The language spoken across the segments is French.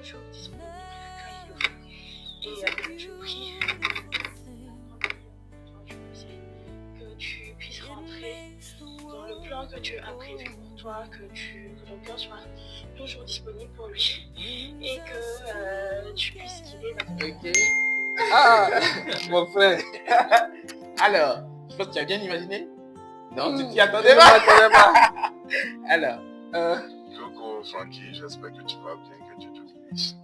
toujours disponible quand il le faut. Et je prie que tu puisses rentrer dans le plan que Dieu a prévu pour toi, que ton cœur soit toujours disponible pour lui et que tu puisses guider dans ton Ok. Ah, mon frère. Alors, je pense que tu as bien imaginé. Non, tu t'y attendais pas. Alors, Coco, Frankie, j'espère que tu vas bien, que Dieu te bénisse.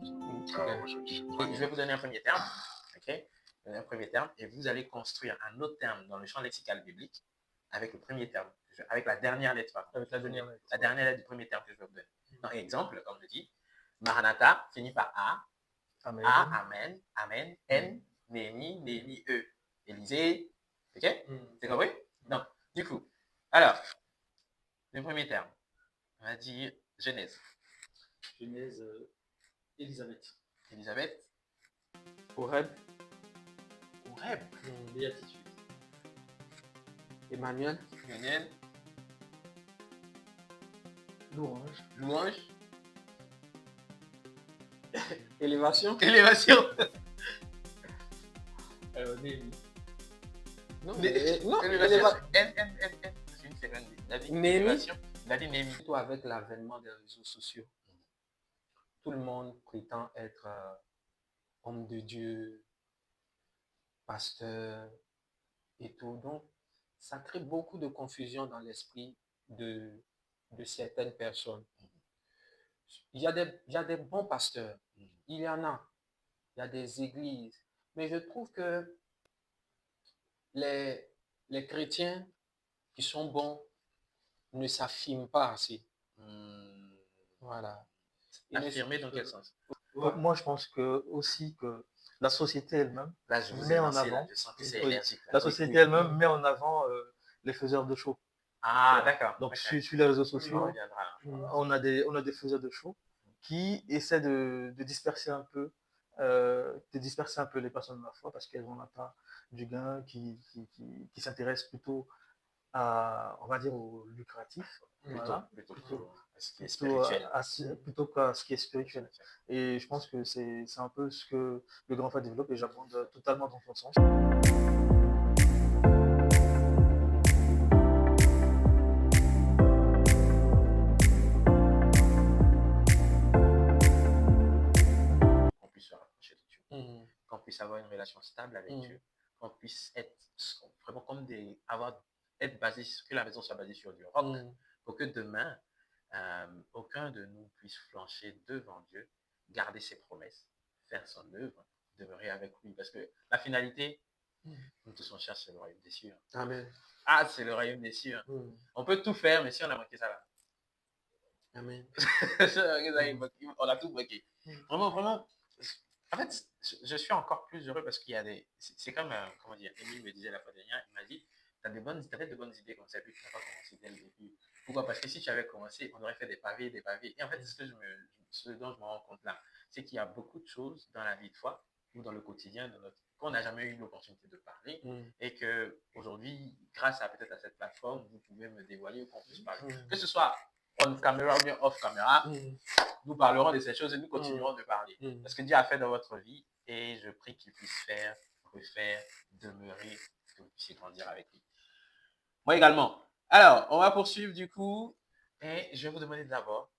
Aujourd'hui, je vais vous donner un premier terme. Ok. Un premier terme, et vous allez construire un autre terme dans le champ lexical biblique avec le premier terme, avec la dernière lettre. Avec la dernière lettre. La dernière lettre du premier terme que je vais vous donner. Donc, exemple, comme je dis, Maranatha finit par A. Amen. A, Amen, Amen, N, Némi, Némi, E. Élysée, ok? C'est compris? Donc, du coup, alors, le premier terme, on va dire Genèse. Genèse, Élisabeth. Élisabeth. Horeb. Horeb. Béatitude. Emmanuel. Emmanuel. Louange. Louange. Élévation. Élévation. Néhémie. Non, Élévation. N. C'est une seconde. Néhémie. Il a dit Néhémie. Surtout avec l'avènement des réseaux sociaux. Tout le monde prétend être homme de Dieu, pasteur et tout. Donc, ça crée beaucoup de confusion dans l'esprit de certaines personnes. Il y a des bons pasteurs. Il y en a. Il y a des églises. Mais je trouve que les chrétiens qui sont bons ne s'affirment pas assez. Voilà. Affirmer dans quel sens? Moi, je pense que aussi que la société elle-même met en avant. La société elle-même met en avant les faiseurs de show. Ah, d'accord. Donc, sur les réseaux sociaux, on a des faiseurs de show qui essaient de disperser un peu les personnes de la foi parce qu'elles n'ont pas du gain, qui s'intéressent plutôt à, on va dire, au lucratif. Plutôt qu'à ce qui est spirituel. Et je pense que c'est un peu ce que le grand frère développe et j'abonde totalement dans son sens. Qu'on puisse se rapprocher de Dieu, qu'on puisse avoir une relation stable avec Dieu, qu'on puisse être vraiment comme être basé, que la maison soit basée sur du roc, pour que demain, aucun de nous puisse flancher devant Dieu, garder ses promesses, faire son œuvre, demeurer avec lui. Parce que la finalité, nous tous on cherche, c'est le royaume des cieux. Amen. Ah, c'est le royaume des cieux. On peut tout faire, mais si on a manqué ça là. Amen. On a tout bloqué. Vraiment. En fait, je suis encore plus heureux parce qu'il y a des. C'est comme, comment dire, Émile me disait la fois dernière, il m'a dit, t'avais de bonnes idées comme ça, puis tu n'as pas commencé dès le début. Pourquoi? Parce que si tu avais commencé, on aurait fait des pavés. Et en fait, ce dont je me rends compte là, c'est qu'il y a beaucoup de choses dans la vie de foi ou dans le quotidien qu'on n'a jamais eu l'opportunité de parler et que aujourd'hui, grâce peut-être à cette plateforme, vous pouvez me dévoiler ou qu'on puisse parler. Que ce soit on caméra ou bien off caméra, nous parlerons de ces choses et nous continuerons de parler. Parce que Dieu a fait dans votre vie et je prie qu'il puisse faire, refaire, demeurer, que vous puissiez grandir avec lui. Moi également. Alors, on va poursuivre du coup et je vais vous demander d'abord,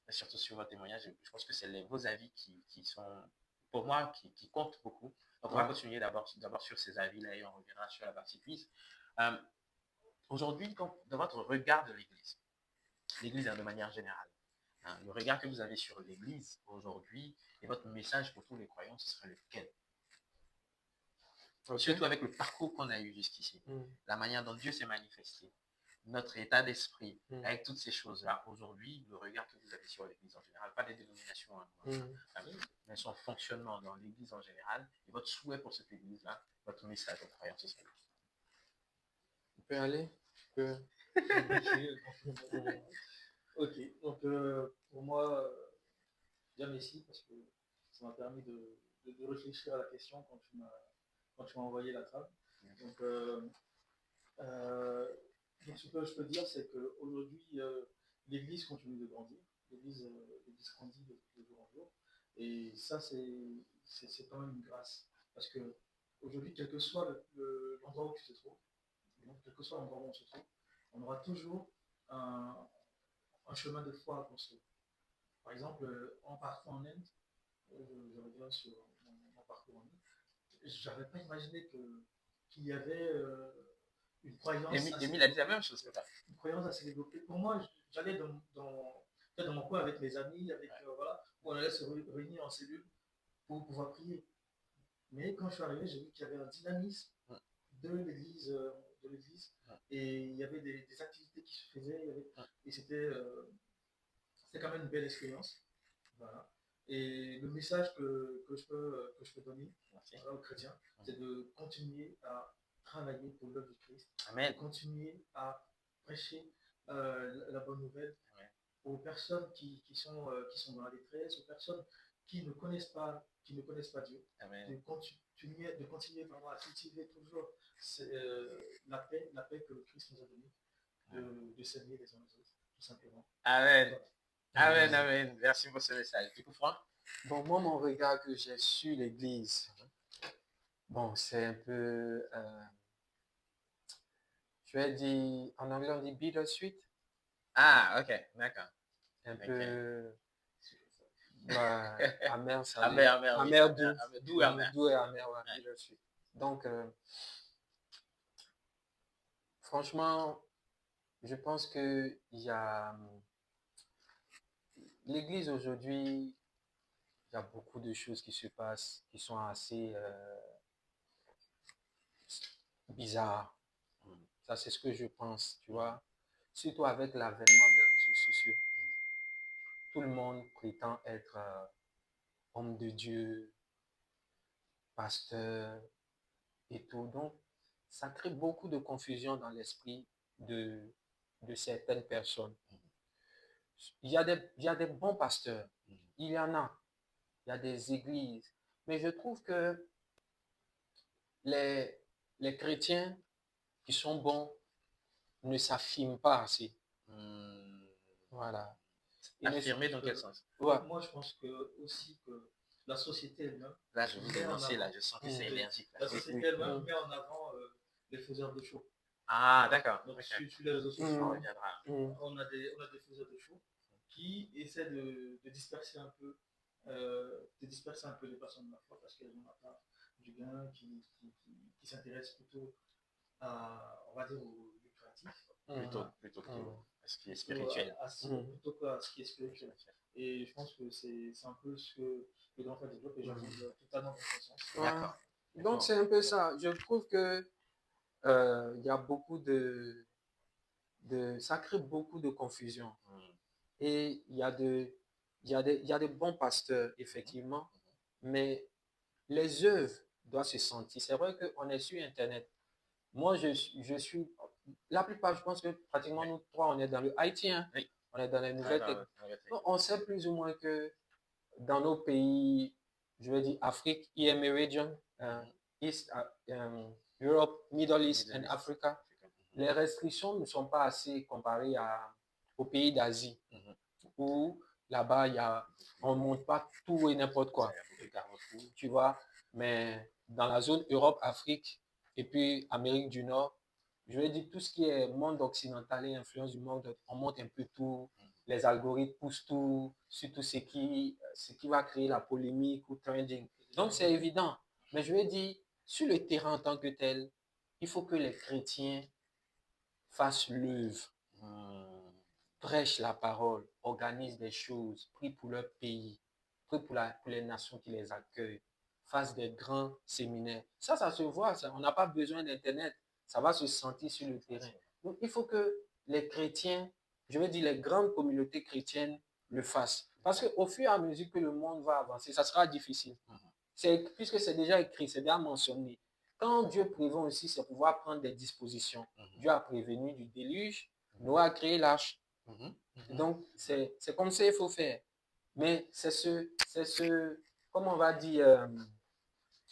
surtout sur votre témoignage, je pense que c'est vos avis qui sont, pour moi, qui comptent beaucoup. Donc, on va continuer d'abord sur ces avis-là et on reviendra sur la partie quiz. Aujourd'hui, dans votre regard de l'Église de manière générale, le regard que vous avez sur l'Église aujourd'hui et votre message pour tous les croyants, ce serait lequel? Surtout avec le parcours qu'on a eu jusqu'ici, la manière dont Dieu s'est manifesté, notre état d'esprit, avec toutes ces choses-là. Aujourd'hui, le regard que vous avez sur l'Église en général, pas des dénominations, mais son fonctionnement dans l'Église en général, et votre souhait pour cette Église-là, votre message aux croyants, ce serait lequel? On peut aller? Ok, donc pour moi, bien merci parce que ça m'a permis de réfléchir à la question quand tu m'as envoyé la trame. Donc, ce que je peux dire, c'est qu'aujourd'hui, l'Église continue de grandir. L'Église grandit de jour en jour. Et ça, c'est quand même une grâce. Parce que aujourd'hui, quel que soit l'endroit où tu te trouves, donc, quel que soit l'endroit où on se trouve, on aura toujours un chemin de foi à construire. Par exemple, en partant en Inde, je reviens sur mon parcours en Inde, j'avais pas imaginé qu'il y avait une croyance Émile a dit la même chose que ça. une croyance assez développée. Pour moi, j'allais peut-être dans mon coin avec mes amis, avec, voilà, où on allait se réunir en cellule pour pouvoir prier. Mais quand je suis arrivé, j'ai vu qu'il y avait un dynamisme de l'église, et il y avait des activités qui se faisaient, et c'était quand même une belle expérience. Voilà. Et le message que je peux donner aux chrétiens, c'est de continuer à travailler pour l'œuvre du Christ, Amen. de continuer à prêcher la bonne nouvelle aux personnes qui sont dans la détresse, aux personnes qui ne connaissent pas Dieu. Amen. De continuer vraiment à cultiver toujours la paix que le Christ nous a donnée, de s'aimer les uns les autres, tout simplement. Amen. Voilà. Amen, amen. Merci pour ce message. Du coup, Franck? Bon, moi, mon regard que j'ai sur l'Église, bon, c'est un peu, je vais dire, en anglais, on dit bittersweet. Ah, ok, d'accord. Un Ok. peu amer, ça Amer, doux. doux et amer. Doux et amer, ouais, bittersweet. Donc, franchement, je pense que il y a l'Église aujourd'hui, il y a beaucoup de choses qui se passent qui sont assez bizarres. Ça, c'est ce que je pense, tu vois. Surtout avec l'avènement des réseaux sociaux. Tout le monde prétend être homme de Dieu, pasteur et tout. Donc, ça crée beaucoup de confusion dans l'esprit de certaines personnes. Il y a des bons pasteurs. Il y en a. Il y a des églises. Mais je trouve que les chrétiens qui sont bons ne s'affirment pas assez. Voilà. Affirmer dans quel sens? Ouais. Moi, je pense aussi que la société elle-même. Là, je vous ai lancé, là, je sens que c'est énergique. La société elle-même met en avant les faiseurs de show. Ah, d'accord. Donc, sur les réseaux sociaux, on a des faiseurs de show qui essaient de disperser un peu les personnes de la foi parce qu'elles n'ont pas du gain, qui s'intéressent plutôt on va dire, au lucratif. Plutôt que à ce qui est spirituel. Plutôt qu'à ce qui est spirituel. Et je pense que c'est un peu ce que le grand frère développe et j'arrive totalement dans ce sens. D'accord. Donc, c'est un peu ça. Je trouve que il y a beaucoup ça crée beaucoup de confusion. Et il y a des bons pasteurs, effectivement, mais les œuvres doivent se sentir. C'est vrai qu'on est sur Internet. Moi, je suis, la plupart, je pense que pratiquement nous trois, on est dans le IT, hein? Oui. On est dans les nouvelles technologies. On sait plus ou moins que dans nos pays, je veux dire Afrique, EMA region, East, Europe, Middle East and Africa, les restrictions ne sont pas assez comparées aux pays d'Asie, où là-bas, on ne monte pas tout et n'importe quoi. Tu vois, mais dans la zone Europe, Afrique et puis Amérique du Nord, je veux dire tout ce qui est monde occidental et influence du monde, on monte un peu tout, les algorithmes poussent tout, surtout ce qui va créer la polémique ou trending. Donc c'est évident, mais je veux dire, sur le terrain en tant que tel, il faut que les chrétiens fassent l'œuvre, prêchent la parole, organisent des choses, prient pour leur pays, prient pour les nations qui les accueillent, fassent des grands séminaires. Ça se voit, ça. On n'a pas besoin d'Internet. Ça va se sentir sur le terrain. Donc, il faut que les chrétiens, je veux dire les grandes communautés chrétiennes, le fassent. Parce qu'au fur et à mesure que le monde va avancer, ça sera difficile. Puisque c'est déjà écrit, c'est déjà mentionné. Quand Dieu prévient aussi, c'est pouvoir prendre des dispositions. Dieu a prévenu du déluge, Noé a créé l'arche. Donc, c'est comme ça qu'il faut faire. Mais c'est comment on va dire,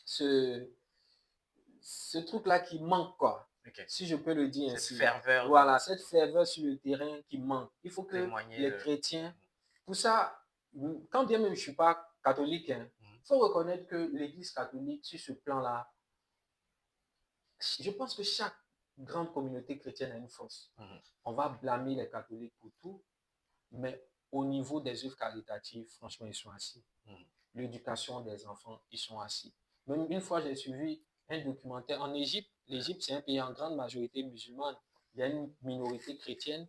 ce truc-là qui manque, quoi. Okay. Si je peux le dire ainsi. Cette ferveur. Voilà, cette ferveur sur le terrain qui manque. Il faut que les chrétiens, pour ça, quand bien même je ne suis pas catholique, il faut reconnaître que l'Église catholique, sur ce plan-là, je pense que chaque grande communauté chrétienne a une force. On va blâmer les catholiques pour tout, mais au niveau des œuvres caritatives, franchement, ils sont assis. L'éducation des enfants, ils sont assis. Même une fois, j'ai suivi un documentaire en Égypte. L'Égypte, c'est un pays en grande majorité musulmane. Il y a une minorité chrétienne,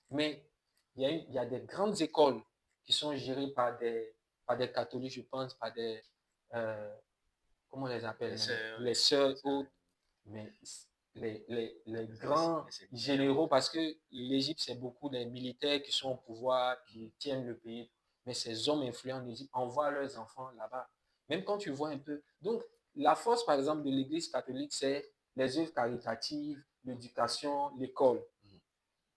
mais il y a des grandes écoles qui sont gérées par des catholiques, je pense, par des... comment on les appelle? Les sœurs autres. Mais les grands généraux, parce que l'Égypte, c'est beaucoup des militaires qui sont au pouvoir, qui tiennent le pays. Mais ces hommes influents en Égypte envoient leurs enfants là-bas. Même quand tu vois un peu. Donc, la force, par exemple, de l'Église catholique, c'est les œuvres caritatives, l'éducation, l'école.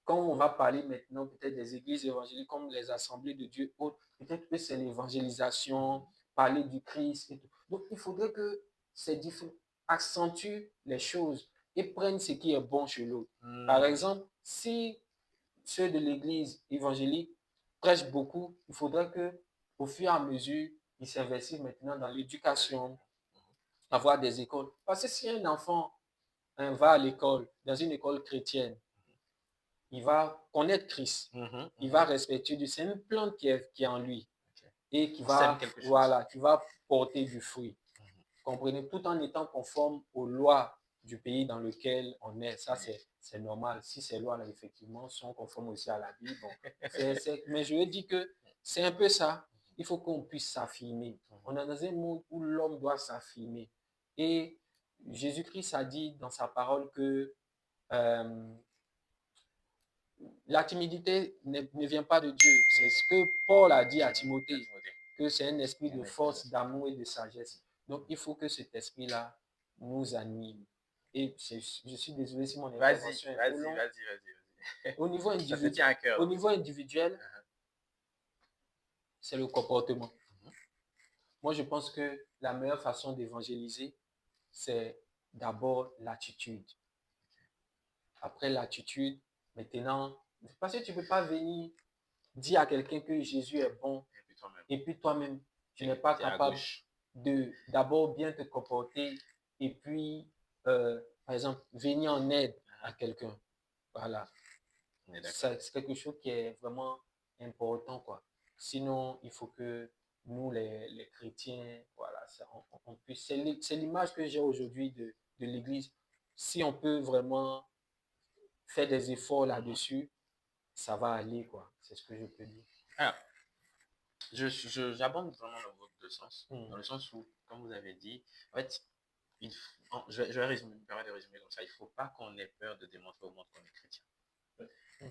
Quand on va parler maintenant peut-être des églises évangéliques comme les assemblées de Dieu autres, peut-être que c'est l'évangélisation, parler du Christ et tout. Donc, il faudrait que ces différents accentuent les choses et prennent ce qui est bon chez l'autre. Par exemple, si ceux de l'église évangélique prêchent beaucoup, il faudrait que, au fur et à mesure, ils s'investissent maintenant dans l'éducation, avoir des écoles. Parce que si un enfant va à l'école, dans une école chrétienne, il va connaître Christ, il va respecter Dieu. C'est une plante qui est en lui et qui va, qui va porter du fruit. Comprenez, tout en étant conforme aux lois du pays dans lequel on est. Ça, c'est normal. Si ces lois-là, effectivement, sont conformes aussi à la Bible. Bon, mais je veux dire que c'est un peu ça. Il faut qu'on puisse s'affirmer. On est dans un monde où l'homme doit s'affirmer. Et Jésus-Christ a dit dans sa parole que la timidité ne vient pas de Dieu. C'est ce que Paul a dit à Timothée, que c'est un esprit de force, d'amour et de sagesse. Donc, il faut que cet esprit-là nous anime. Et je suis désolé si mon intervention est trop longue. Vas-y. Au niveau individuel, c'est le comportement. Moi, je pense que la meilleure façon d'évangéliser, c'est d'abord l'attitude. Après l'attitude, maintenant, parce que tu ne peux pas venir dire à quelqu'un que Jésus est bon et puis toi-même, tu n'es pas capable de d'abord bien te comporter et puis, par exemple, venir en aide à quelqu'un. Voilà. C'est quelque chose qui est vraiment important, quoi. Sinon, il faut que nous, les chrétiens, voilà, on puisse. C'est l'image que j'ai aujourd'hui de l'Église. Si on peut vraiment faire des efforts là-dessus, ça va aller, quoi. C'est ce que je peux dire. Alors, j'abonde vraiment dans votre sens, dans le sens où, comme vous avez dit, en fait, je vais me permettre de résumer comme ça. Il ne faut pas qu'on ait peur de démontrer au monde qu'on est chrétien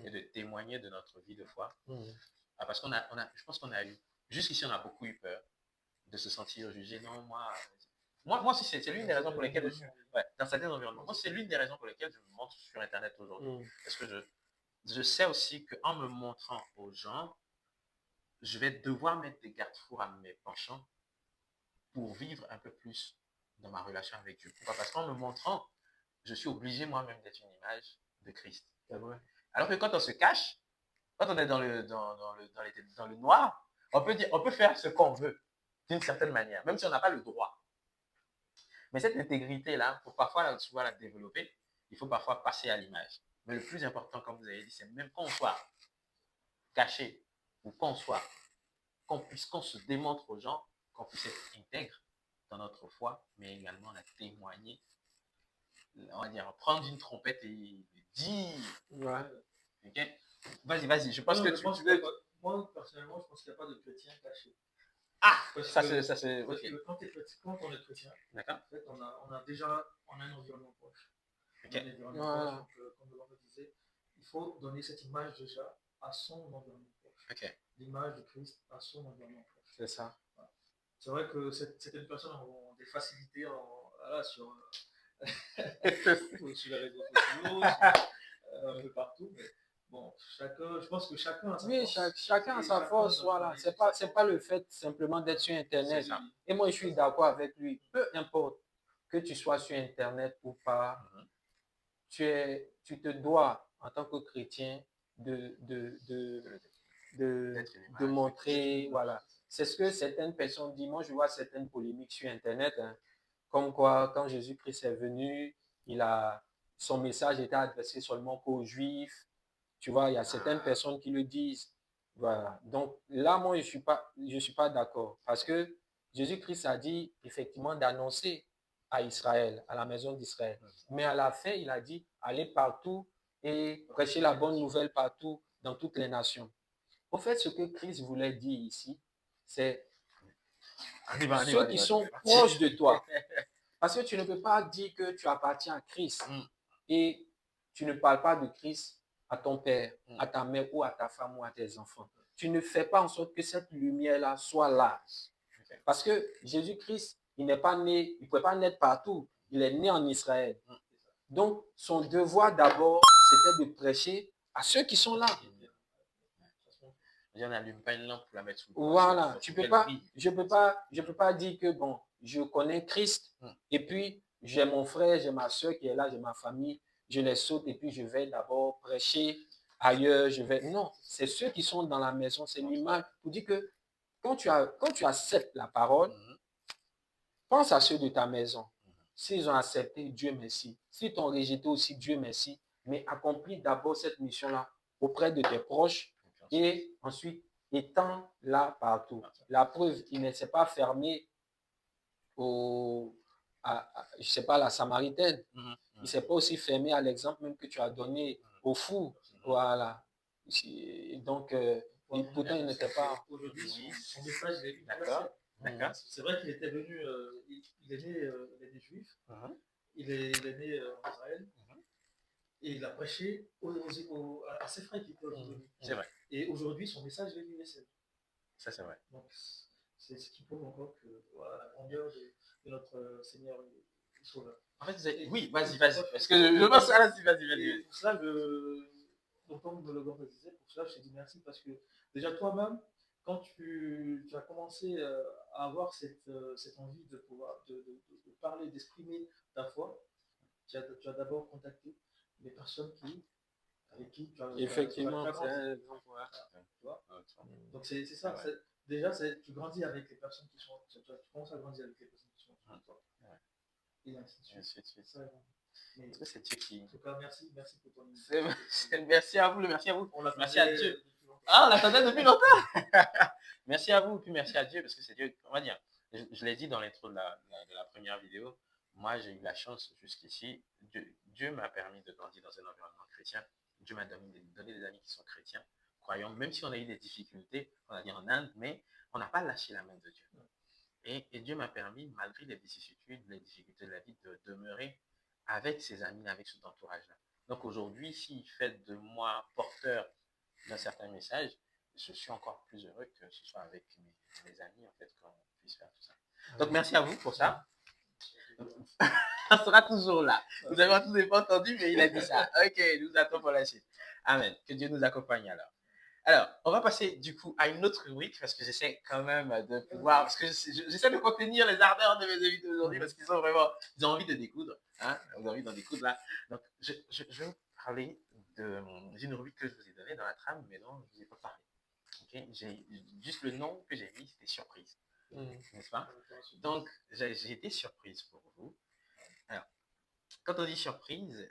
et de témoigner de notre vie de foi. Parce qu'on je pense qu'on a eu, jusqu'ici, on a beaucoup eu peur de se sentir jugé. Non, moi c'est l'une des raisons pour lesquelles dans certains environnements, moi, c'est l'une des raisons pour lesquelles je me montre sur Internet aujourd'hui. Parce que je sais aussi qu'en me montrant aux gens, je vais devoir mettre des garde-fous à mes penchants pour vivre un peu plus dans ma relation avec Dieu. Pourquoi? Parce qu'en me montrant, je suis obligé moi-même d'être une image de Christ. C'est vrai. Alors que quand on se cache, quand on est dans le noir, on peut faire ce qu'on veut d'une certaine manière, même si on n'a pas le droit. Mais cette intégrité-là, pour parfois la développer, il faut parfois passer à l'image. Mais le plus important, comme vous avez dit, c'est même qu'on soit caché ou qu'on se démontre aux gens, qu'on puisse être intègre dans notre foi, mais également la témoigner, on va dire, prendre une trompette et dire. Okay? Vas-y, je pense que tu veux. Moi, personnellement, je pense qu'il n'y a pas de chrétien caché. Ça c'est. Parce que quand on est chrétien, en fait, on a un environnement proche. Okay. Un environnement proche, donc, comme le disait, il faut donner cette image déjà à son environnement proche. Okay. L'image de Christ à son environnement proche. C'est ça. Voilà. C'est vrai que certaines personnes ont des facilités sur les réseaux sociaux, un peu partout, mais bon, je pense que chacun a sa force. Chacun a sa force, voilà. C'est pas le fait simplement d'être sur Internet. Et moi, je suis d'accord avec lui. Peu importe que tu sois sur Internet ou pas, tu te dois, en tant que chrétien, D'être une image, de montrer, voilà. C'est ce que certaines personnes disent. Moi, je vois certaines polémiques sur Internet, hein, comme quoi, quand Jésus-Christ est venu, son message était adressé seulement qu'aux Juifs. Tu vois, il y a certaines personnes qui le disent. Voilà. Donc là, moi, je suis pas d'accord. Parce que Jésus-Christ a dit effectivement d'annoncer à Israël, à la maison d'Israël. Mais à la fin, il a dit allez partout et prêcher la bonne nouvelle partout, dans toutes les nations. Au fait, ce que Christ voulait dire ici, c'est ceux qui sont proches de toi. Parce que tu ne peux pas dire que tu appartiens à Christ et tu ne parles pas de Christ à ton père, à ta mère ou à ta femme ou à tes enfants. Tu ne fais pas en sorte que cette lumière-là soit là. Parce que Jésus-Christ, il n'est pas né, il ne pouvait pas naître partout. Il est né en Israël. Donc, son devoir d'abord, c'était de prêcher à ceux qui sont là. On n'allume pas une lampe pour la mettre sous le poids. Voilà, je peux pas dire que bon, je connais Christ et puis j'ai mon frère, j'ai ma soeur qui est là, j'ai ma famille, je les saute et puis je vais d'abord prêcher ailleurs, non, c'est ceux qui sont dans la maison, c'est l'image pour dire que quand tu acceptes la parole, pense à ceux de ta maison. S'ils ont accepté, Dieu merci. S'ils t'ont rejeté aussi, Dieu merci. Mais accomplis d'abord cette mission-là auprès de tes proches et ensuite étends-la partout. La preuve, il ne s'est pas fermé je sais pas, la Samaritaine. Il ne s'est pas aussi fermé à l'exemple même que tu as donné au fou. Voilà. Donc, pourtant, il n'était pas... Aujourd'hui, son message est D'accord. D'accord. C'est vrai qu'il était venu, il est né juif, il est né en Israël, et il a prêché à ses frères qui étaient aujourd'hui. C'est vrai. Et aujourd'hui, son message est universel. Ça, c'est vrai. Donc, c'est ce qui prouve encore que la grandeur de notre Seigneur et Sauveur. En fait, oui, vas-y. Parce que je pense à la vas-y. Pour cela, comme le gars disait, pour cela, je te dis merci parce que déjà toi-même, quand tu as commencé à avoir cette envie de pouvoir de parler, d'exprimer ta foi, tu as d'abord contacté les personnes avec qui tu as effectivement, c'est un exemple. Donc c'est ça. Ouais. Déjà, tu grandis avec les personnes qui sont. Tu commences à grandir avec les personnes qui sont autour de toi. Ouais. Et ainsi de suite. C'est Dieu qui. En tout cas, merci pour ton Merci à vous, merci à vous. Merci à Dieu. Ah, on l'attendait depuis longtemps. Merci à vous, puis merci à Dieu, parce que c'est Dieu. On va dire, je l'ai dit dans l'intro de la première vidéo, moi j'ai eu la chance jusqu'ici. Dieu m'a permis de grandir dans un environnement chrétien. Dieu m'a donné des amis qui sont chrétiens, croyants, même si on a eu des difficultés, on a dit en Inde, mais on n'a pas lâché la main de Dieu. Et Dieu m'a permis, malgré les vicissitudes, les difficultés de la vie, de demeurer avec ses amis, avec cet entourage-là. Donc aujourd'hui, s'il fait de moi porteur d'un certain message, je suis encore plus heureux que ce soit avec mes amis, en fait, qu'on puisse faire tout ça. Donc merci à vous pour ça. On sera toujours là. Vous avez tous pas entendu, mais il a dit ça. Ok, nous attendons pour la suite. Amen. Que Dieu nous accompagne alors. Alors, on va passer du coup à une autre rubrique parce que j'essaie quand même de pouvoir, parce que j'essaie de contenir les ardeurs de mes invités aujourd'hui parce qu'ils ont envie de découdre. Hein, ils ont envie d'en découdre là. Donc, je vais vous parler d'une rubrique que je vous ai donnée dans la trame, mais dont je ne vous ai pas parlé. Okay? Juste le nom que j'ai mis, c'était surprise. N'est-ce pas? Donc, j'ai été surprise pour vous. Alors, quand on dit surprise,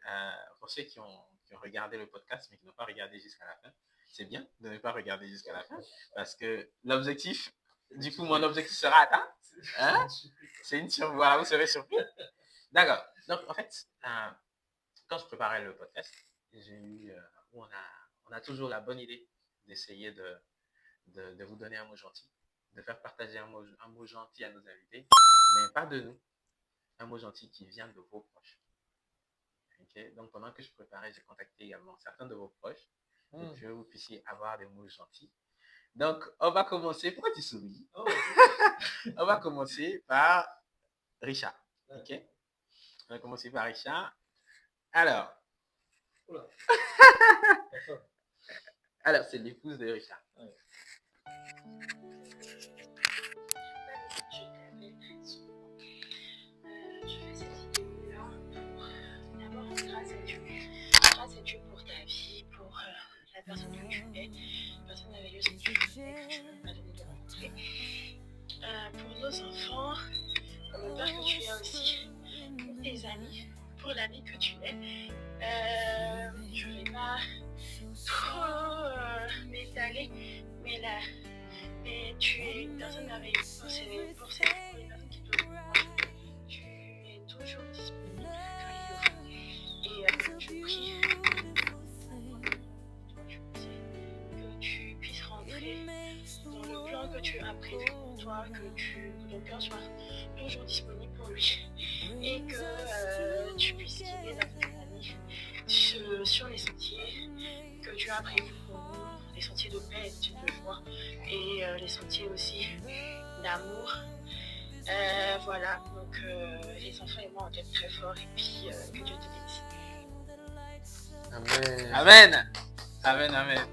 pour ceux qui ont regardé le podcast mais qui n'ont pas regardé jusqu'à la fin, c'est bien de ne pas regarder jusqu'à la fin parce que l'objectif, du coup, mon objectif sera atteint. Hein? C'est une surprise. Voilà, vous serez surpris. D'accord. Donc, en fait, quand je préparais le podcast, j'ai eu, on a toujours la bonne idée d'essayer de vous donner un mot gentil, de faire partager un mot gentil à nos invités, mais pas de nous. Un mot gentil qui vient de vos proches. Okay? Donc, pendant que je préparais, j'ai contacté également certains de vos proches pour que vous puissiez avoir des mots gentils. Donc, on va commencer. Pourquoi tu souris? On va commencer par Richard. Ok? On va commencer par Richard. Alors. Alors, c'est l'épouse de Richard. Ouais. Je fais cette vidéo-là pour d'abord rendre grâce à Dieu. Grâce à Dieu pour ta vie, pour la personne que tu es, une personne merveilleuse que enfants, comme le père que tu es aussi, pour tes amis, pour l'ami que tu es. Je ne vais pas trop m'étaler, mais là, mais tu es une personne merveilleuse pour les personnes qui te demandent. Tu es toujours disponible quand il le faut. Et je prie que tu puisses rentrer dans le plan que tu as prévu pour toi, que ton cœur soit toujours disponible pour lui et que tu puisses guider notre ami sur les sentiers que tu as prévus pour nous, les sentiers de paix et de joie et les sentiers aussi d'amour. Voilà, donc les enfants et moi on t'aime très fort et puis que Dieu te bénisse. Amen. Amen. Amen, amen.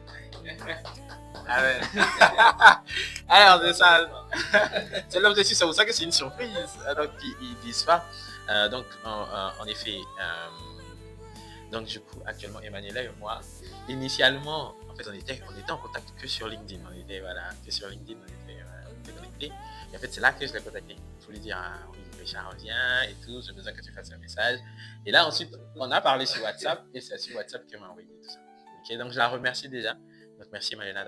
Amen. Alors, c'est ça. C'est l'objectif, c'est pour ça que c'est une surprise. Donc, ils disent pas. Donc, en effet, donc du coup, actuellement, Emmanuela et moi, initialement, en fait, on était en contact que sur LinkedIn. On était connectés. Et en fait, c'est là que je l'ai contacté. Il faut lui dire, oui, Richard revient et tout, j'ai besoin que tu fasses un message. Et là, ensuite, on a parlé sur WhatsApp et c'est sur WhatsApp qu'elle m'a envoyé tout ça. Okay, donc, je la remercie déjà. Donc, merci Emmanuela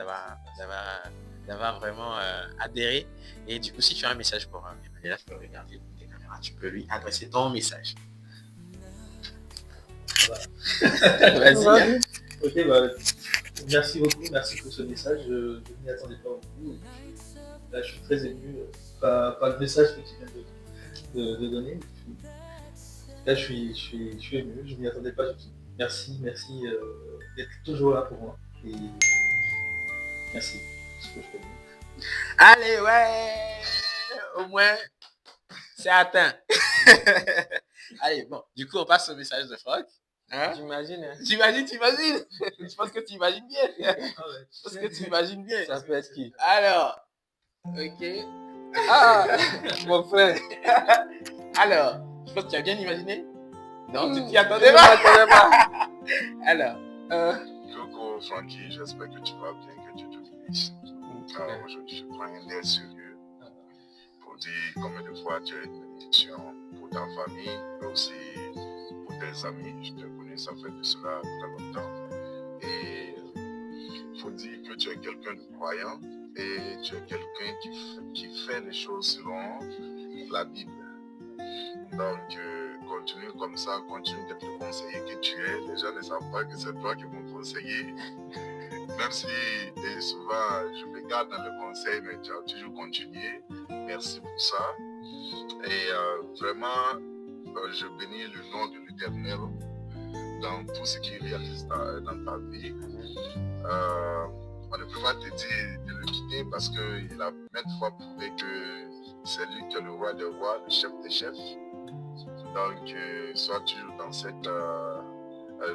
d'avoir vraiment adhéré. Et du coup, si tu as un message pour Emmanuela, tu peux regarder tes caméras, tu peux lui adresser ton message. Vas-y. Ok, merci beaucoup, merci pour ce message. Je n'y attendais pas beaucoup. Là, je suis très ému par le message que tu viens de donner. Là, je suis ému, je n'y attendais pas du tout. Merci d'être toujours là pour moi. Et merci. C'est ce que je peux dire. Allez, ouais, au moins, c'est atteint. Allez, bon, du coup, on passe au message de Franck. Hein? J'imagine. Hein? T'imagines. Je pense que tu imagines bien. Je pense que tu imagines bien. Ça peut être qui? Alors, ok. Ah, mon frère. Alors, je pense que tu as bien imaginé. Non, tu t'y attendais pas. Alors. Coco, Frankie, j'espère que tu vas bien, que Dieu te bénisse. Aujourd'hui, je prends un air sérieux pour dire combien de fois tu as une bénédiction pour ta famille, mais aussi pour tes amis. Je te connais, ça fait de cela très longtemps. Et il faut dire que tu es quelqu'un de croyant et tu es quelqu'un qui fait les choses selon la Bible. Donc, continue comme ça, continue d'être le conseiller que tu es. Les gens ne savent pas que c'est toi qui m'ont conseillé. Même si souvent je me garde dans le conseil, mais tu as toujours continué. Merci pour ça. Et vraiment, je bénis le nom de l'Éternel dans tout ce qu'il réalise dans ta vie. On ne peut pas te dire de le quitter parce qu'il a maintes fois prouvé que c'est lui qui est le roi des rois, le chef des chefs. Donc, sois toujours dans cette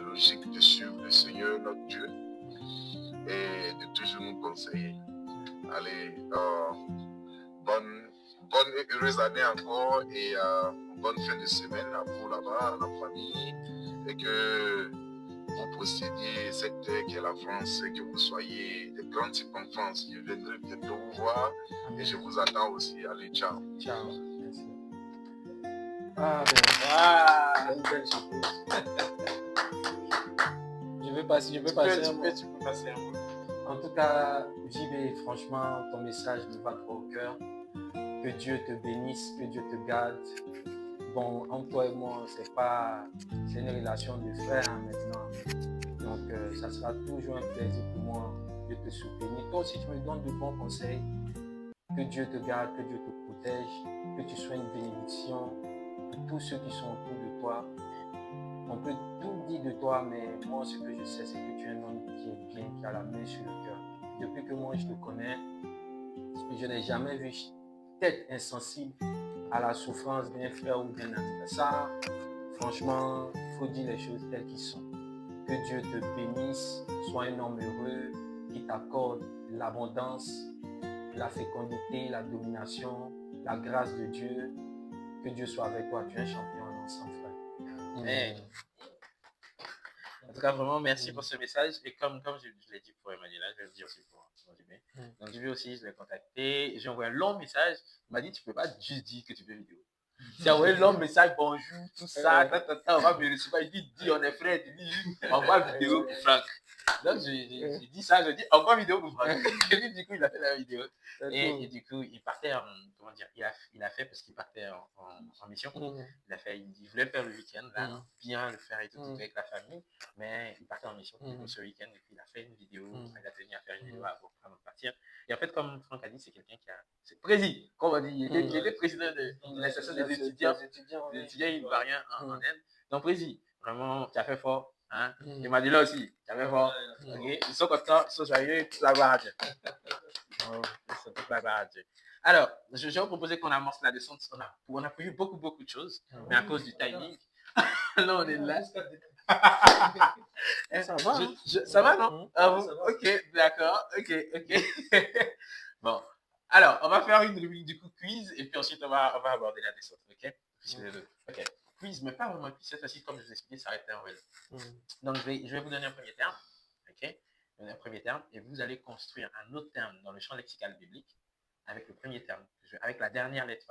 logique de suivre le Seigneur, notre Dieu, et de toujours nous conseiller. Allez, bonne et heureuse année encore et bonne fin de semaine à vous là-bas, à la famille, et que vous possédiez cette terre qui est la France et que vous soyez des grands types en France. Je viendrai bientôt vous voir et je vous attends aussi. Allez, ciao. Ciao. Merci. Ah, ben, une belle surprise. Je vais passer Tu peux passer un mot. En tout cas, JB, franchement, ton message me va trop au cœur. Que Dieu te bénisse, que Dieu te garde. Bon, entre toi et moi, c'est une relation de frère maintenant. Donc, ça sera toujours un plaisir pour moi de te soutenir. Toi aussi, tu me donnes de bons conseils. Que Dieu te garde, que Dieu te protège, que tu sois une bénédiction pour tous ceux qui sont autour de toi. On peut tout dire de toi, mais moi, ce que je sais, c'est que tu es un homme qui est bien, qui a la main sur le cœur. Depuis que moi, je te connais, je n'ai jamais vu tête insensible à la souffrance d'un frère ou d'un ami. Ça, franchement, il faut dire les choses telles qu'elles sont. Que Dieu te bénisse, sois un homme heureux, qui t'accorde l'abondance, la fécondité, la domination, la grâce de Dieu. Que Dieu soit avec toi. Tu es un champion en ensemble, frère. Amen. En tout cas, vraiment, merci pour ce message. Et comme je l'ai dit pour Emmanuela, je vais le dire aussi pour sur JB. Donc JB aussi, je l'ai contacté, j'ai envoyé un long message, il m'a dit tu peux pas juste dire que tu veux vidéo. J'ai envoyé un long message, bonjour, tout ça, on va me recevoir, il dit on est frères, il dit envoie vidéo pour Franck. Donc j'ai dit ça, je dis envoie vidéo pour Franck. Et puis du coup il a fait la vidéo. Et du coup il partait en, comment dire, il a fait parce qu'il partait en mission. Il voulait faire le week-end là, bien le faire et tout avec la famille, mais il partait en mission du coup, ce week-end et puis il a fait une vidéo, il a tenu à faire une vidéo avant de partir. Et en fait, comme Franck a dit, c'est quelqu'un qui a, c'est président, comme on dit, il était président de l'association des étudiants ivoiriens en Inde. Donc président, vraiment, tu as fait fort. Hein? Il m'a dit là aussi, tu as fait fort. Okay? Ils sont contents, ils sont joyeux, toute la gloire à Dieu. Toute la gloire à Dieu. Alors, je vais vous proposer qu'on amorce la descente. On a prévu beaucoup de choses, mais à cause du timing, là on est là. Ça va, ça va, non? Ah bon? Ok, d'accord, ok. Bon, alors, on va faire une rubrique du coup quiz, et puis ensuite on va aborder la descente, ok? Ok, quiz, mais pas vraiment quiz, cette fois-ci, comme je vous ai expliqué, ça arrête en vélo. Donc, je vais vous donner un premier terme, ok? Un premier terme, et vous allez construire un autre terme dans le champ lexical biblique avec le premier terme, avec la dernière lettre,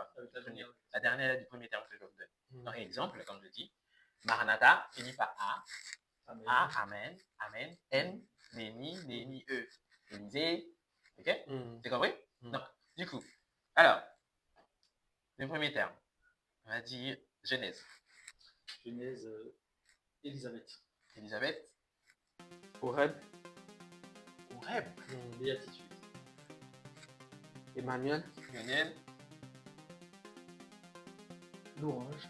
la dernière lettre du premier terme que je vais vous donner. Donc, exemple, comme je dis, Maranatha finit par A. A, Amen, Amen, N, Néni, E. Élysée, ok? C'est compris? Donc, du coup, alors, le premier terme, on va dire Genèse. Genèse, Élisabeth. Élisabeth. Horeb. Béatitude. Emmanuel. Louange.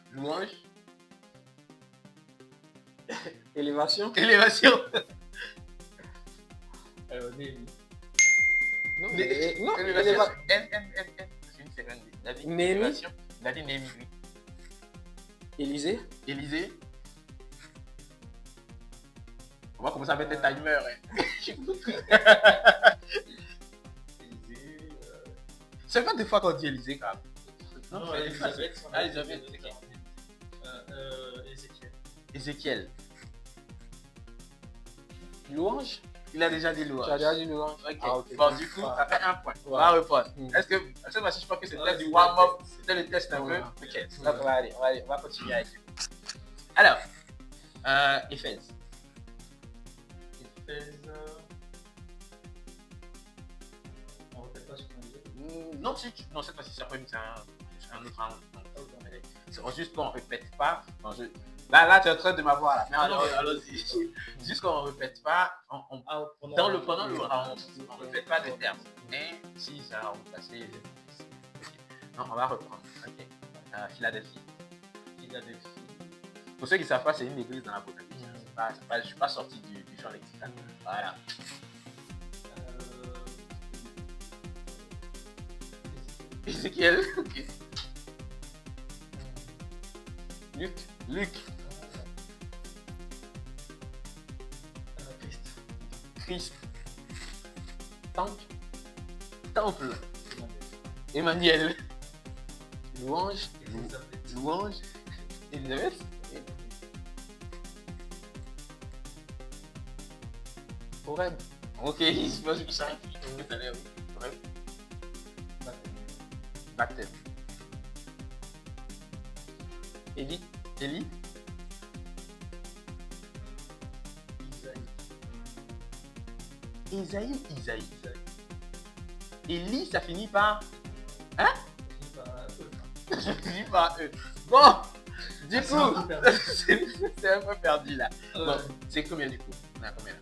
Élévation. Néhémie. Non, Élévation. N. David. Néhémie. David, Néhémie, oui. Élysée. On va commencer à mettre des timers. C'est pas des fois qu'on dit Élysée, quand même. Non, Élisabeth. Élisabeth, Ézéchiel. Louange. Il a déjà dit louange. Tu as déjà dit louange. Ok. Ah, ok. Bon, du coup, ça fait un point. Ouais. On va reprendre. Est-ce que cette fois-ci, je pense que c'était du warm-up, c'était le test un peu. Ouais. Ok, donc on va continuer avec lui. Alors, Éphèse. On ne répète pas ce qu'on dit. Non, cette fois-ci, c'est un autre round. C'est juste qu'on ne répète pas. Là, tu es en train de m'avoir là. Mais allons-y. Juste qu'on ne répète pas. Pendant le round, on ne répète pas de termes. Mais si ça va passer. Non, on va reprendre. Ok. Philadelphie. Pour ceux qui ne savent pas, c'est une église dans la Bretagne. Je ne suis pas sorti du champ lexical. Voilà. Ézéchiel. Ok. Luc. Christ. Temple. Emmanuel. Louange. Élisabeth. Horeb. Ok, je pense que ça. Baptême. Élie. Isaïe. Élie, ça finit par. Hein? Ça finit par E. Bon, du coup, c'est un peu perdu là. Bon, c'est combien du coup? On a combien là?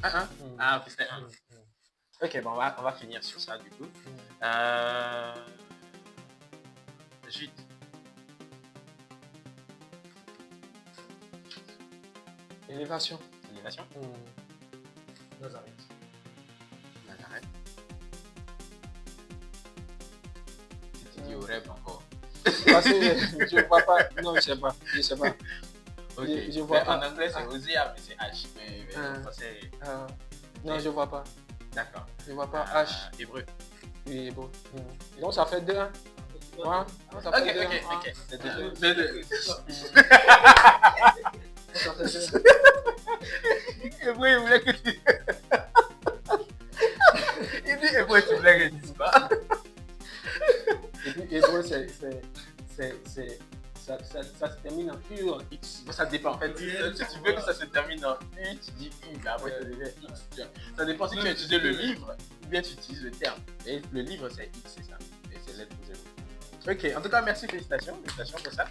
1. Ah, ok, c'était 1. Ok, bon, on va finir sur ça du coup. Jude. Élévation. Nazareth. Tu dis au rêve encore. Parce que je vois pas. Non, je sais pas. Ok. Je vois pas. En anglais, c'est Osea, mais c'est H. Mais en français. Non, je vois pas. D'accord. Je vois pas H. Hébreu. Oui, hébreu. Donc ça fait 2. Hein? Ouais. Ça fait deux, hein. Ok. C'est 2. Ça fait 2. Hébreu, il voulait que tu. blagues n'existent pas. Et puis, hébreu, ça se termine en U ou en X. Ça dépend. En fait, si tu veux que ça se termine en U, tu dis U, mais après ça devient X. Ça dépend si tu as utilisé le livre ou bien tu utilises le terme. Et le livre, c'est X, c'est ça. Et c'est lettre ou zéro. Ok, en tout cas, merci, félicitations pour ça.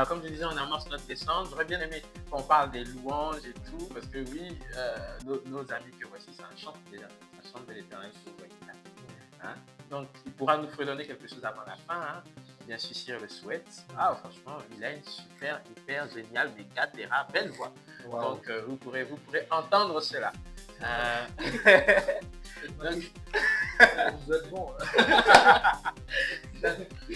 Comme je disais, on amorce notre descente. J'aurais bien aimé qu'on parle des louanges et tout, parce que oui, nos amis que voici, ça chante déjà. Ça chante de l'éternel sur vous. Hein? Donc, il pourra nous redonner quelque chose avant la fin. Hein? Bien sûr, si on le souhaite. Ah, franchement, il a une super, hyper géniale, méga, belle voix. Wow. Donc, vous pourrez entendre cela. Donc, vous êtes bon.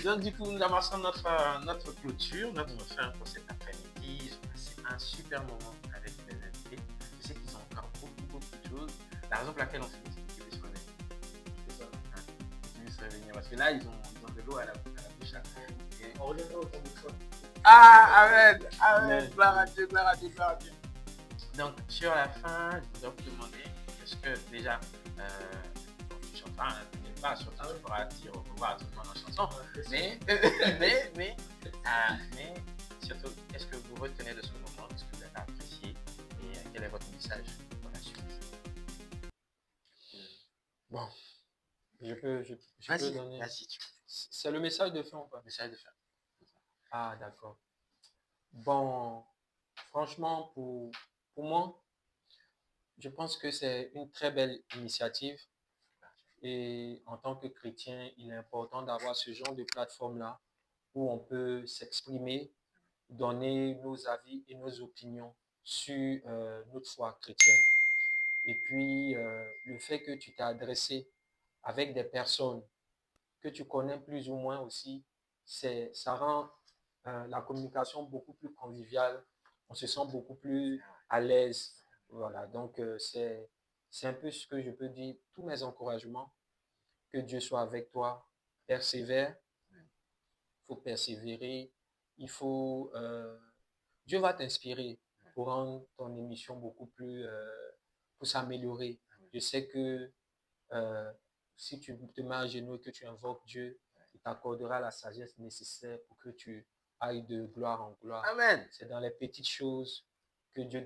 Donc, du coup, nous amorçons notre clôture, notre fin pour cet après-midi. J'ai passé un super moment avec mes invités. Je sais qu'ils ont encore beaucoup de choses. La raison pour laquelle on finit, c'est qu'ils puissent revenir. C'est ça. Hein? Qu'ils puissent revenir. Parce que là, ils ont de l'eau à la bouche. Et... On reviendra au temps de ça. Ah, amen. Gloire à Dieu. Donc, sur la fin, je voudrais vous demander, est-ce que déjà, pas surtout tu pourras dire au revoir à tout le monde en chanson, mais surtout, est-ce que vous retenez de ce moment, est-ce que vous avez apprécié et quel est votre message pour la suite? Bon, je peux donner. Vas-y. C'est le message de fin ou pas? Message de fin. Ah, d'accord. Bon, franchement, pour moi, je pense que c'est une très belle initiative. Et en tant que chrétien, il est important d'avoir ce genre de plateforme-là où on peut s'exprimer, donner nos avis et nos opinions sur notre foi chrétienne. Et puis, le fait que tu t'es adressé avec des personnes que tu connais plus ou moins aussi, ça rend la communication beaucoup plus conviviale. On se sent beaucoup plus à l'aise. Voilà, donc c'est un peu ce que je peux dire. Tous mes encouragements. Que Dieu soit avec toi. Persévère. Il faut persévérer. Dieu va t'inspirer pour rendre ton émission beaucoup plus... pour s'améliorer. Je sais que si tu te mets à genoux et que tu invoques Dieu, il t'accordera la sagesse nécessaire pour que tu ailles de gloire en gloire. Amen. C'est dans les petites choses que Dieu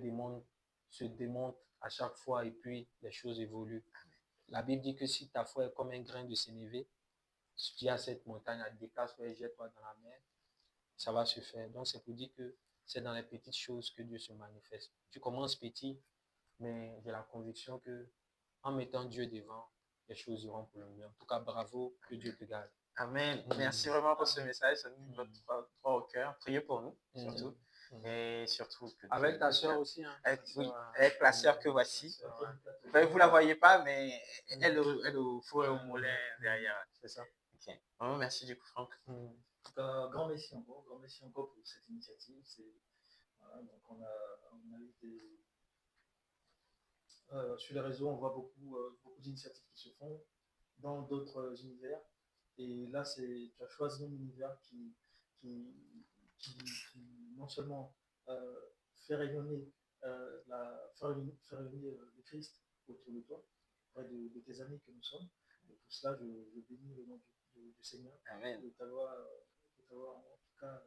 se démontre à chaque fois et puis les choses évoluent. La Bible dit que si ta foi est comme un grain de sénévé, si tu dis à cette montagne, déplace-toi et jette-toi dans la mer, ça va se faire. Donc c'est pour dire que c'est dans les petites choses que Dieu se manifeste. Tu commences petit, mais j'ai la conviction que en mettant Dieu devant, les choses iront pour le mieux. En tout cas, bravo, que Dieu te garde. Amen. Merci vraiment pour ce message. Ça nous met votre foi au cœur. Priez pour nous, surtout. Et surtout que avec ta soeur aussi. Hein. Avec la soeur que voici. Vous ne la voyez pas, mais elle au four et au moulin derrière. C'est ça. Okay. Vraiment, merci du coup, Franck. Grand merci encore pour cette initiative. Voilà, donc on a eu sur les réseaux, on voit beaucoup d'initiatives qui se font dans d'autres univers. Et là, tu as choisi un univers qui non seulement fait rayonner le Christ autour de toi, près de tes amis que nous sommes. Et pour cela, je bénis le nom du Seigneur. Amen. De t'avoir en tout cas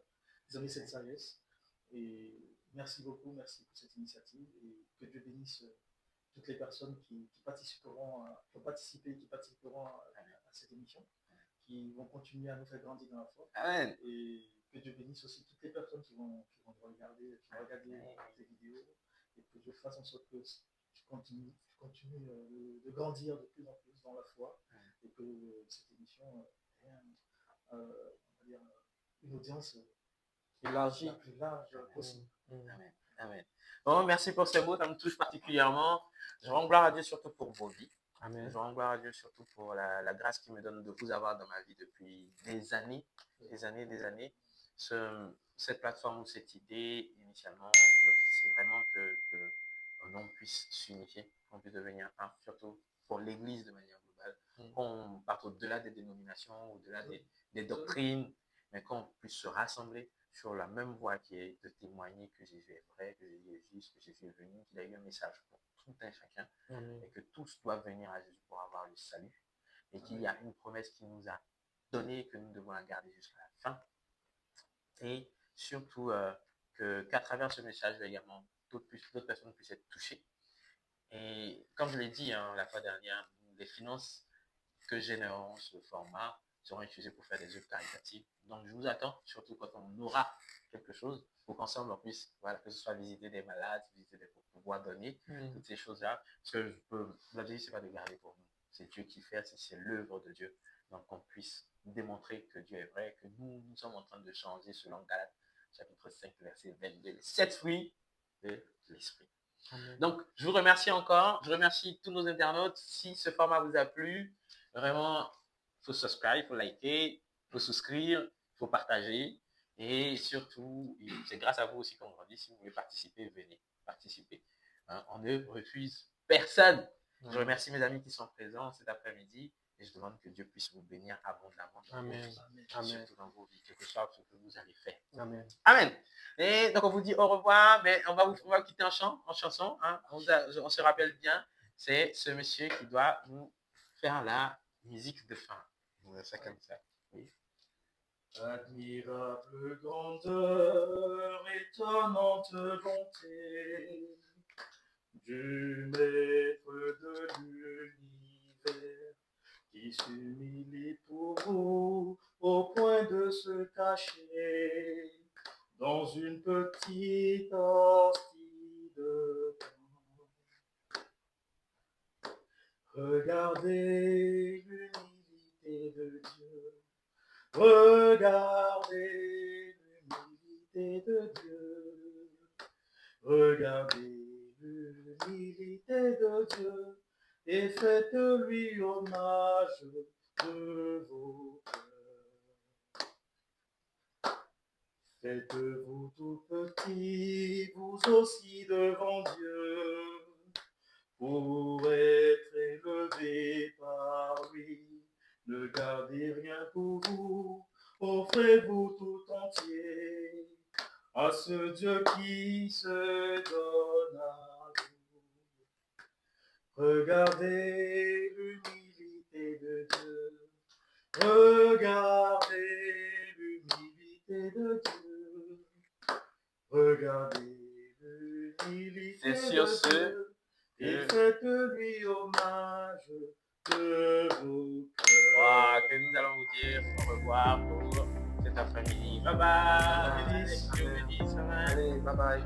donné cette sagesse. Et merci beaucoup, merci pour cette initiative. Et que Dieu bénisse toutes les personnes qui participeront à cette émission, qui vont continuer à nous faire grandir dans la foi. Amen. Et que Dieu bénisse aussi toutes les personnes qui vont regarder tes vidéos, et que Dieu fasse en sorte que tu continues de grandir de plus en plus dans la foi, et que cette émission ait une audience élargie, la plus large possible. Amen. Amen. Bon, merci pour ces mots, ça me touche particulièrement. Je rends gloire à Dieu surtout pour vos vies. Amen. Je rends gloire à Dieu surtout pour la grâce qu'il me donne de vous avoir dans ma vie depuis des années. Cette plateforme ou cette idée, initialement, l'objectif c'est vraiment que l'on puisse s'unifier, qu'on puisse devenir un, surtout pour l'Église de manière globale, qu'on parte au-delà des dénominations, au-delà des doctrines, mais qu'on puisse se rassembler sur la même voie qui est de témoigner que Jésus est vrai, que Jésus est juste, que Jésus est venu, qu'il a eu un message pour tout un chacun, Amen. et que tous doivent venir à Jésus pour avoir le salut, et qu'il y a une promesse qu'il nous a donnée, que nous devons la garder jusqu'à la fin, et surtout qu'à travers ce message, également, d'autres personnes puissent être touchées. Et comme je l'ai dit la fois dernière, les finances que généreront ce format seront utilisées pour faire des œuvres caritatives. Donc, je vous attends, surtout quand on aura quelque chose, pour qu'ensemble on puisse, voilà, que ce soit visiter des malades, visiter des pour pouvoir donner, toutes ces choses-là. Ce que je peux vous dire, c'est pas de garder pour nous. C'est Dieu qui fait, c'est l'œuvre de Dieu. Donc, qu'on puisse démontrer que Dieu est vrai, que nous sommes en train de changer selon Galates, chapitre 5, verset 22, les 7 fruits de l'esprit. Amen. Donc, je vous remercie encore. Je remercie tous nos internautes. Si ce format vous a plu, vraiment, il faut subscribe, il faut liker, il faut souscrire, il faut partager. Et surtout, c'est grâce à vous aussi qu'on grandit. Si vous voulez participer, venez participer. On ne refuse personne. Je remercie mes amis qui sont présents cet après-midi. Et je demande que Dieu puisse vous bénir abondamment dans vos vies. Surtout dans vos vies, quel que soit ce que vous allez faire. Amen. Amen. Et donc, on vous dit au revoir, mais on va vous quitter en chanson. Hein. On se rappelle bien, c'est ce monsieur qui doit nous faire la musique de fin. On va faire comme ça. Oui. Admirable grandeur, étonnante bonté du maître de l'univers qui s'humilie pour vous au point de se cacher dans une petite hostie de pain. Regardez l'humilité de Dieu. Regardez l'humilité de Dieu. Regardez l'humilité de Dieu et faites-lui hommage de vos cœurs. Faites-vous tout petit, vous aussi devant Dieu, pour être élevé par lui. Ne gardez rien pour vous, offrez-vous tout entier à ce Dieu qui se donne à vous. Regardez l'humilité de Dieu. Regardez l'humilité de Dieu. Regardez l'humilité de Dieu. Et faites-lui hommage de vos cœurs. Que nous allons vous dire au revoir pour cet après-midi. Bye bye. Allez, bye bye.